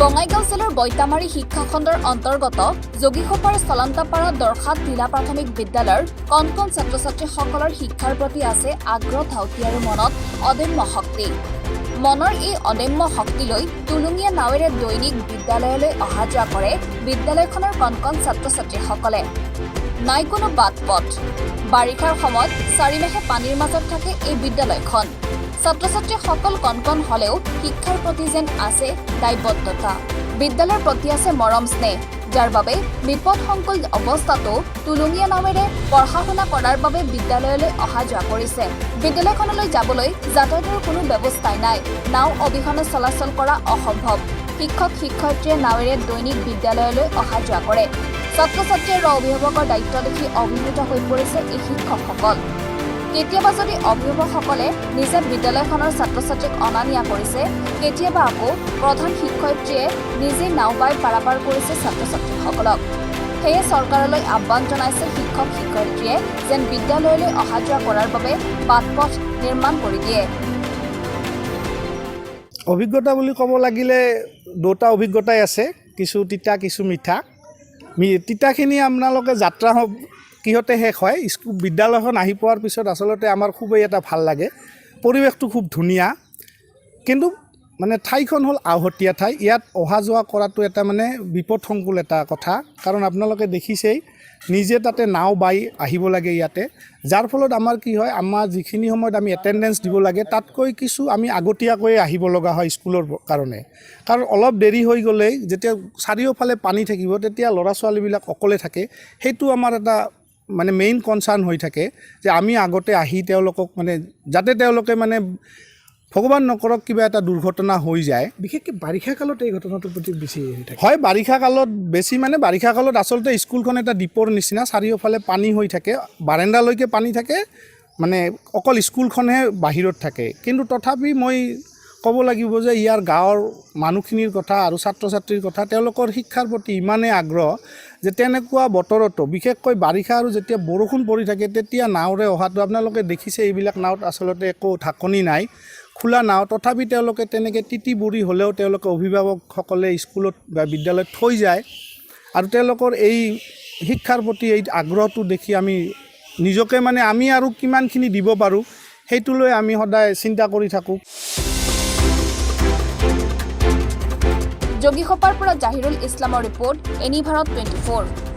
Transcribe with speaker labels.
Speaker 1: বঙাইগাঁও জিলাৰ বৈতামাৰী শিক্ষাখণ্ডৰ অন্তৰ্গত যোগীখোপাৰ চলন্তাপাৰা দৰখাত জিলা প্ৰাথমিক বিদ্যালয়ৰ কণ কণ ছাত্ৰ ছাত্ৰীসকলৰ শিক্ষাৰ প্ৰতি আছে আগ্ৰহ ধাউতি আৰু মনত অদম্য শক্তি। মনৰ এই অদম্য শক্তিলৈ টুলুঙীয়া নাৱেৰে দৈনিক বিদ্যালয়লৈ অহা যোৱা কৰে বিদ্যালয়খনৰ কণ কণ ছাত্ৰ ছাত্ৰীসকলে। নাই কোনো বাট পথ। বাৰিষাৰ সময়ত চাৰিমেহে পানীৰ মাজত থাকে এই বিদ্যালয়খন। ছাত্ৰ ছাত্ৰীসকল কণ কণ হলেও শিক্ষাৰ প্ৰতি যেন আছে দায়বদ্ধতা। বিদ্যালয়ৰ প্ৰতি আছে মৰম স্নেহ, যাৰ বাবে বিপদসংকুল অৱস্থাতো টুলুঙীয়া নাৱেৰে পঢ়া শুনা কৰাৰ বাবে বিদ্যালয়লৈ অহা যোৱা কৰিছে। বিদ্যালয়খনলৈ যাবলৈ যাতায়াতৰ কোনো ব্যৱস্থাই নাই। নাও অবিহনে চলাচল কৰা অসম্ভৱ। শিক্ষক শিক্ষয়িত্ৰীয়ে নাৱেৰে দৈনিক বিদ্যালয়লৈ অহা যোৱা কৰে। ছাত্ৰ ছাত্ৰী আৰু অভিভাৱকৰ দায়িত্ব দেখি অভিভূত হৈ পৰিছে এই শিক্ষকসকল। কেতিয়াবা যদি অভিভাৱকসকলে নিজে বিদ্যালয়খনৰ ছাত্ৰ ছাত্ৰীক অনা নিয়া কৰিছে, কেতিয়াবা আকৌ প্ৰধান শিক্ষয়িত্ৰীয়ে নিজে নাও বাই পাৰাপাৰ কৰিছে ছাত্ৰ ছাত্ৰীসকলক। সেয়ে চৰকাৰলৈ আহ্বান জনাইছে শিক্ষক শিক্ষয়িত্ৰীয়ে যেন বিদ্যালয়লৈ অহা যোৱা কৰাৰ বাবে বাট পথ নিৰ্মাণ কৰি দিয়ে।
Speaker 2: অভিজ্ঞতা বুলি ক'ব লাগিলে দুটা অভিজ্ঞতাই আছে, কিছু তিতা কিছু মিঠা। তিতাখিনি আপোনালোকে যাত্ৰা কিহতে শেষ হয়, বিদ্যালয়খন আহি পোৱাৰ পিছত আচলতে আমাৰ খুবেই এটা ভাল লাগে। পৰিৱেশটো খুব ধুনীয়া, কিন্তু মানে ঠাইখন হ'ল আওহতীয়া ঠাই। ইয়াত অহা যোৱা কৰাটো এটা মানে বিপদসংকুল এটা কথা, কাৰণ আপোনালোকে দেখিছেই নিজে তাতে নাও বাই আহিব লাগে ইয়াতে, যাৰ ফলত আমাৰ কি হয়, আমাৰ যিখিনি সময়ত আমি এটেণ্ডেঞ্চ দিব লাগে তাতকৈ কিছু আমি আগতীয়াকৈ আহিব লগা হয় স্কুলৰ কাৰণে। কাৰণ অলপ দেৰি হৈ গ'লেই যেতিয়া চাৰিওফালে পানী থাকিব তেতিয়া ল'ৰা ছোৱালীবিলাক অকলে থাকে। সেইটো আমাৰ এটা মানে মেইন কনচাৰ্ণ হৈ থাকে যে আমি আগতে আহি তেওঁলোকক মানে যাতে তেওঁলোকে মানে ভগৱান নকৰক কিবা এটা দুৰ্ঘটনা হৈ যায়।
Speaker 3: বিশেষকৈ বাৰিষা কালত এই ঘটনাটোৰ প্ৰতি বেছি হৈ থাকে।
Speaker 2: হয়, বাৰিষা কালত বেছি, মানে বাৰিষা কালত আচলতে স্কুলখন এটা দ্বীপৰ নিচিনা, চাৰিওফালে পানী হৈ থাকে, বাৰাণ্ডালৈকে পানী থাকে, মানে অকল স্কুলখনহে বাহিৰত থাকে। কিন্তু তথাপি মই ক'ব লাগিব যে ইয়াৰ গাঁৱৰ মানুহখিনিৰ কথা আৰু ছাত্ৰ ছাত্ৰীৰ কথা, তেওঁলোকৰ শিক্ষাৰ প্ৰতি ইমানেই আগ্ৰহ যে তেনেকুৱা বতৰতো, বিশেষকৈ বাৰিষা আৰু যেতিয়া বৰষুণ পৰি থাকে তেতিয়া নাওৰে অহাটো আপোনালোকে দেখিছে। এইবিলাক নাৱত আচলতে একো ঢাকনি নাই, খোলা নাও, তথাপি তেওঁলোকে তেনেকৈ তিতি বুৰি হ'লেও তেওঁলোকে অভিভাৱকসকলে স্কুলত বা বিদ্যালয়ত থৈ যায়। আৰু তেওঁলোকৰ এই শিক্ষাৰ প্ৰতি এই আগ্ৰহটো দেখি আমি নিজকে মানে আমি আৰু কিমানখিনি দিব পাৰোঁ সেইটোলৈ আমি সদায় চিন্তা কৰি থাকোঁ।
Speaker 1: যোগীখোপাৰ পৰা জাহিৰুল ইছলামৰ ৰিপৰ্ট, এনি ভাৰত 24।